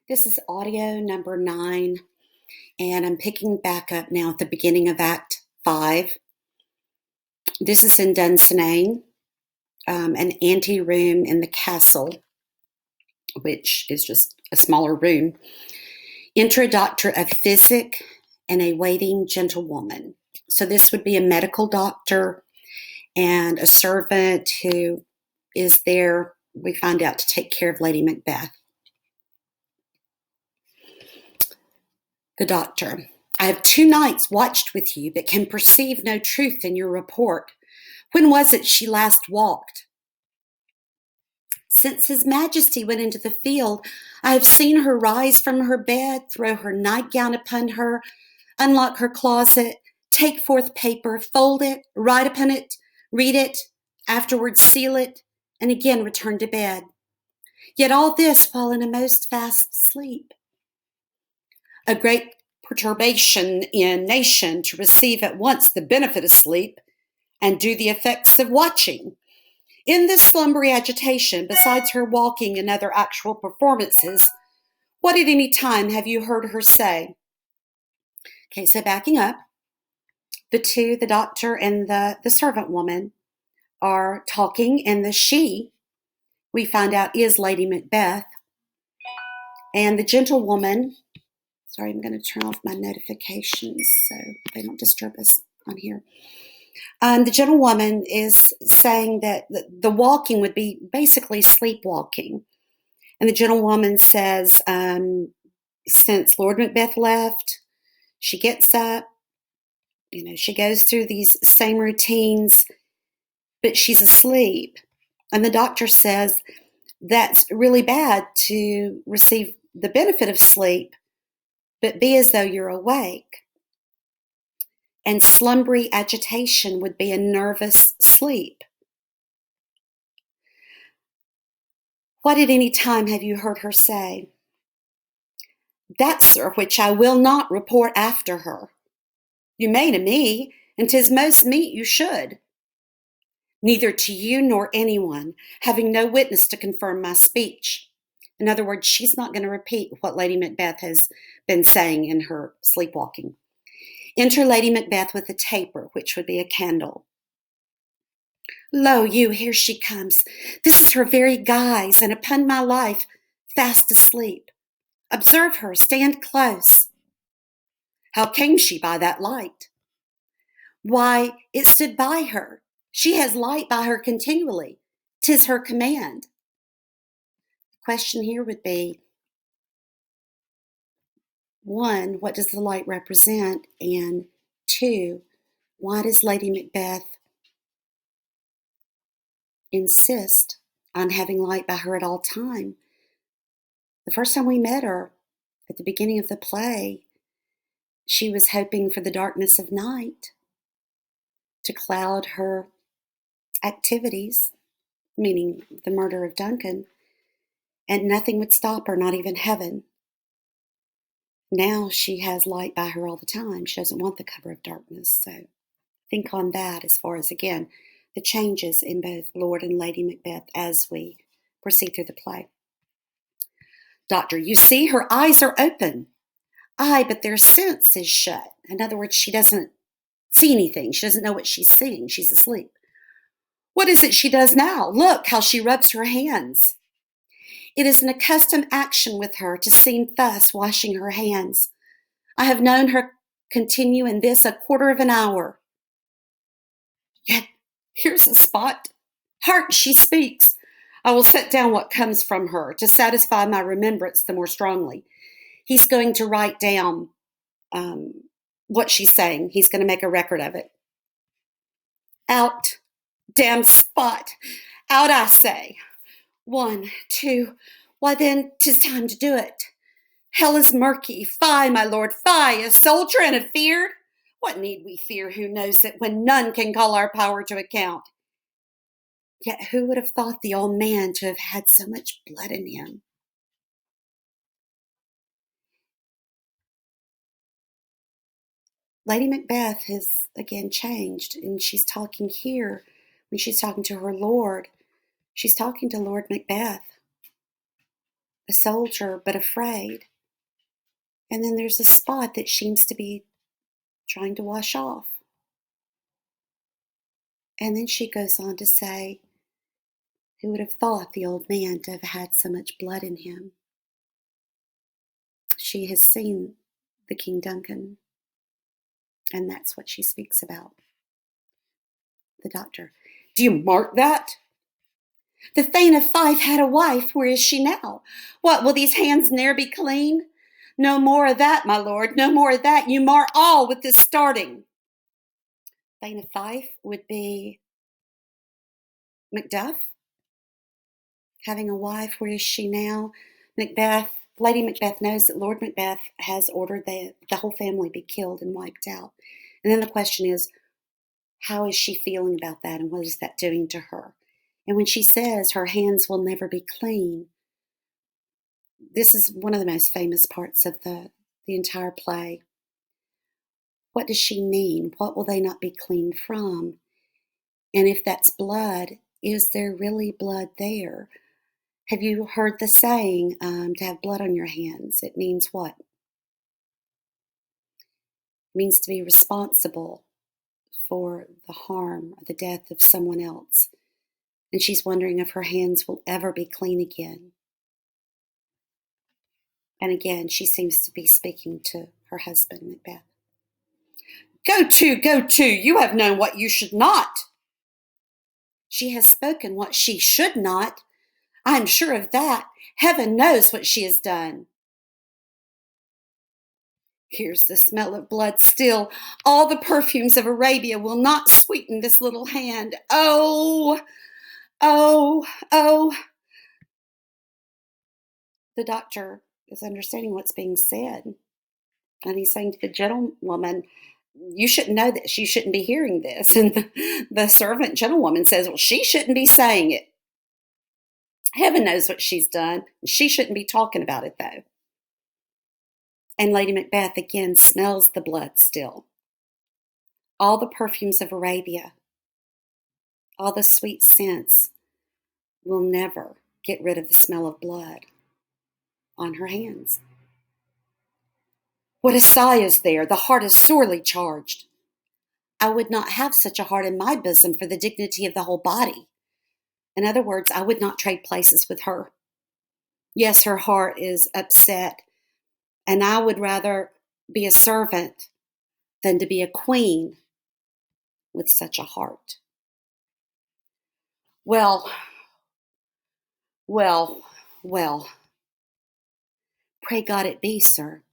This is audio number 9, and I'm picking back up now at the beginning of Act 5. This is in Dunsinane, an anteroom in the castle, which is just a smaller room. Enter a doctor of physic and a waiting gentlewoman. So this would be a medical doctor and a servant who is there, we find out, to take care of Lady Macbeth. The doctor: I have 2 nights watched with you, but can perceive no truth in your report. When was it she last walked? Since His Majesty went into the field, I have seen her rise from her bed, throw her nightgown upon her, unlock her closet, take forth paper, fold it, write upon it, read it, afterwards seal it, and again return to bed. Yet all this while in a most fast sleep. A great perturbation in nation to receive at once the benefit of sleep and do the effects of watching. In this slumbery agitation, besides her walking and other actual performances, what at any time have you heard her say? Okay, so backing up, the doctor and the servant woman, are talking, and the she, we find out, is Lady Macbeth. And the gentlewoman, sorry, I'm going to turn off my notifications so they don't disturb us on here. The gentlewoman is saying that the walking would be basically sleepwalking. And the gentlewoman says, since Lord Macbeth left, she gets up, she goes through these same routines, but she's asleep. And the doctor says that's really bad to receive the benefit of sleep, but be as though you're awake. And slumbery agitation would be a nervous sleep. What at any time have you heard her say? That, sir, which I will not report after her. You may to me, and 'tis most meet you should. Neither to you nor anyone, having no witness to confirm my speech. In other words, she's not going to repeat what Lady Macbeth has been saying in her sleepwalking. Enter Lady Macbeth with a taper, which would be a candle. Lo, you, here she comes. This is her very guise, and upon my life, fast asleep. Observe her, stand close. How came she by that light? Why, it stood by her. She has light by her continually. 'Tis her command. The question here would be, 1, what does the light represent? And 2, why does Lady Macbeth insist on having light by her at all time? The first time we met her, at the beginning of the play, she was hoping for the darkness of night to cloud her activities, meaning the murder of Duncan, and nothing would stop her, not even heaven. Now she has light by her all the time. She doesn't want the cover of darkness. So think on that as far as, again, the changes in both Lord and Lady Macbeth as we proceed through the play. Doctor: you see, her eyes are open. Aye, but their sense is shut. In other words, she doesn't see anything. She doesn't know what she's seeing. She's asleep. What is it she does now? Look how she rubs her hands. It is an accustomed action with her to seem thus washing her hands. I have known her continue in this 1/4 of an hour. Yet here's a spot. Hark, she speaks. I will set down what comes from her to satisfy my remembrance the more strongly. He's going to write down what she's saying. He's going to make a record of it. Out, damn spot. Out, I say. 1, 2, why then 'tis time to do it. Hell is murky. Fie, my lord, fie, a soldier and afeard. What need we fear, who knows it, when none can call our power to account? Yet who would have thought the old man to have had so much blood in him? Lady Macbeth has again changed, and she's talking here, when she's talking to her lord, she's talking to Lord Macbeth. a soldier but afraid. And then there's a spot that seems to be trying to wash off. And then she goes on to say, who would have thought the old man to have had so much blood in him? She has seen the King Duncan, and that's what she speaks about. The doctor, do you mark that? The Thane of Fife had a wife, where is she now? What, will these hands ne'er be clean? No more of that, my lord, no more of that. You mar all with this starting. Thane of Fife would be Macduff, having a wife, where is she now? Macbeth, Lady Macbeth knows that Lord Macbeth has ordered that the whole family be killed and wiped out. And then the question is, how is she feeling about that, and what is that doing to her? And when she says her hands will never be clean, this is one of the most famous parts of the entire play. What does she mean? What will they not be clean from? And if that's blood, is there really blood there? Have you heard the saying, to have blood on your hands? It means what? It means to be responsible for the harm or the death of someone else. And she's wondering if her hands will ever be clean again. And again, she seems to be speaking to her husband, Macbeth. Go to, you have known what you should not. She has spoken what she should not. I am sure of that. Heaven knows what she has done. Here's the smell of blood still. All the perfumes of Arabia will not sweeten this little hand. Oh, oh, oh. The doctor is understanding what's being said. And he's saying to the gentlewoman, you shouldn't know this. You shouldn't be hearing this. And the servant gentlewoman says, well, she shouldn't be saying it. Heaven knows what she's done. She shouldn't be talking about it, though. And Lady Macbeth again smells the blood still. All the perfumes of Arabia, all the sweet scents will never get rid of the smell of blood on her hands. What a sigh is there! The heart is sorely charged. I would not have such a heart in my bosom for the dignity of the whole body. In other words, I would not trade places with her. Yes, her heart is upset, and I would rather be a servant than to be a queen with such a heart. Well, well, well. Pray God it be, sir.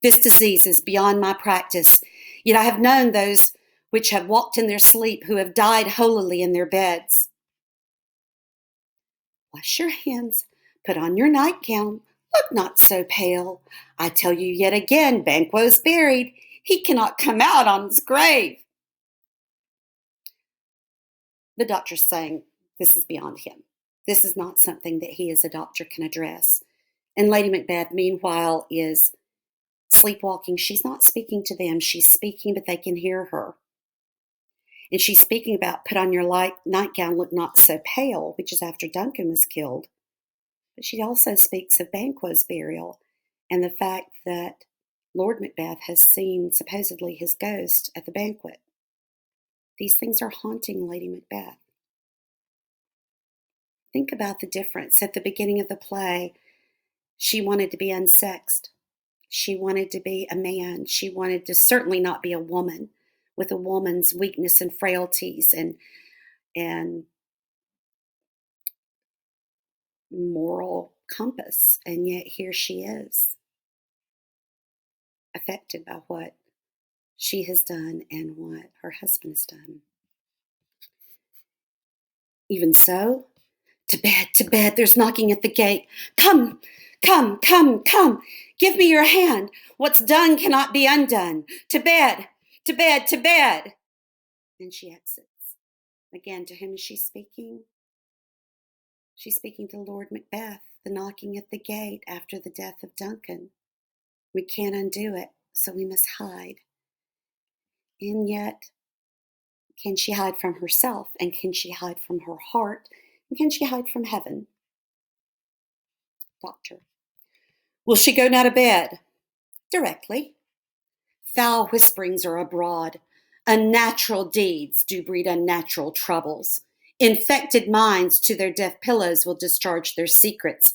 This disease is beyond my practice, yet I have known those which have walked in their sleep, who have died holily in their beds. Wash your hands, put on your nightgown, look not so pale. I tell you yet again, Banquo's buried. He cannot come out on his grave. The doctor's saying this is beyond him. This is not something that he as a doctor can address. And Lady Macbeth, meanwhile, is sleepwalking. She's not speaking to them. She's speaking, but they can hear her. And she's speaking about put on your light nightgown, look not so pale, which is after Duncan was killed. But she also speaks of Banquo's burial and the fact that Lord Macbeth has seen supposedly his ghost at the banquet. These things are haunting Lady Macbeth. Think about the difference. At the beginning of the play, she wanted to be unsexed. She wanted to be a man. She wanted to certainly not be a woman with a woman's weakness and frailties and moral compass. And yet here she is, affected by what she has done and what her husband has done. Even so, to bed, there's knocking at the gate. Come, come, come, come, give me your hand. What's done cannot be undone. To bed, to bed, to bed. Then she exits. Again, to whom is she speaking? She's speaking to Lord Macbeth, the knocking at the gate after the death of Duncan. We can't undo it, so we must hide. And yet, can she hide from herself? And can she hide from her heart? And can she hide from heaven? Doctor. Will she go now to bed? Directly. Foul whisperings are abroad. Unnatural deeds do breed unnatural troubles. Infected minds to their deaf pillows will discharge their secrets.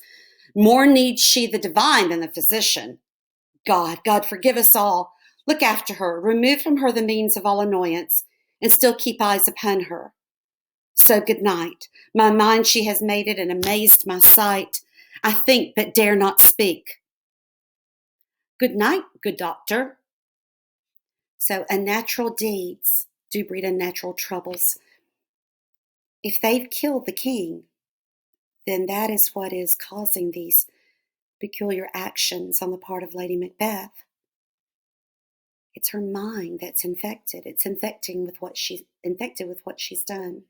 More needs she the divine than the physician. God, forgive us all. Look after her, remove from her the means of all annoyance, and still keep eyes upon her. So good night. My mind she has made it, and amazed my sight. I think, but dare not speak. Good night, good doctor. So unnatural deeds do breed unnatural troubles. If they've killed the king, then that is what is causing these peculiar actions on the part of Lady Macbeth. It's her mind that's infected. It's infected with what she's done.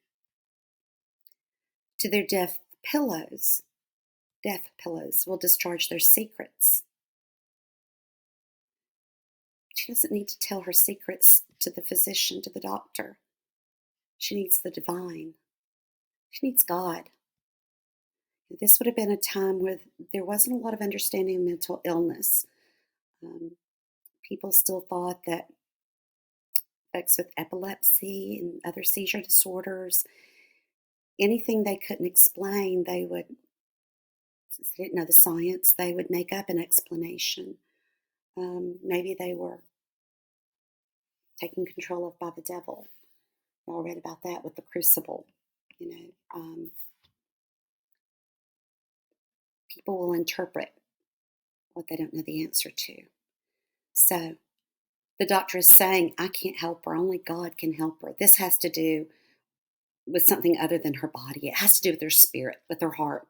To their deaf pillows will discharge their secrets. She doesn't need to tell her secrets to the physician, to the doctor. She needs the divine. She needs God. This would have been a time where there wasn't a lot of understanding of mental illness. People still thought that folks with epilepsy and other seizure disorders, anything they couldn't explain, since they didn't know the science, they would make up an explanation. Maybe they were taken control of by the devil. We all read about that with the crucible. People will interpret what they don't know the answer to. So the doctor is saying, I can't help her. Only God can help her. This has to do with something other than her body. It has to do with her spirit, with her heart.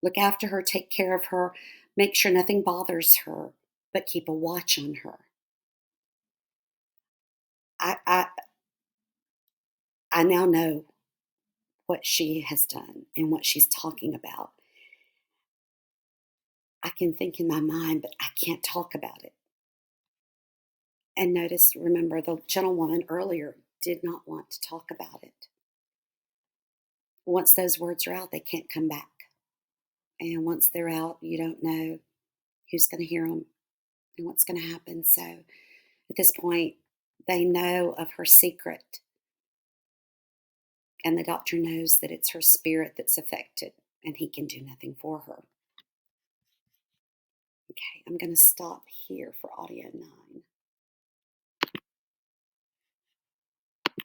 Look after her, take care of her, make sure nothing bothers her, but keep a watch on her. I now know what she has done and what she's talking about. I can think in my mind, but I can't talk about it. And remember, the gentlewoman earlier did not want to talk about it. Once those words are out, they can't come back. And once they're out, you don't know who's going to hear them and what's going to happen. So at this point, they know of her secret. And the doctor knows that it's her spirit that's affected, and he can do nothing for her. Okay, I'm going to stop here for audio 9.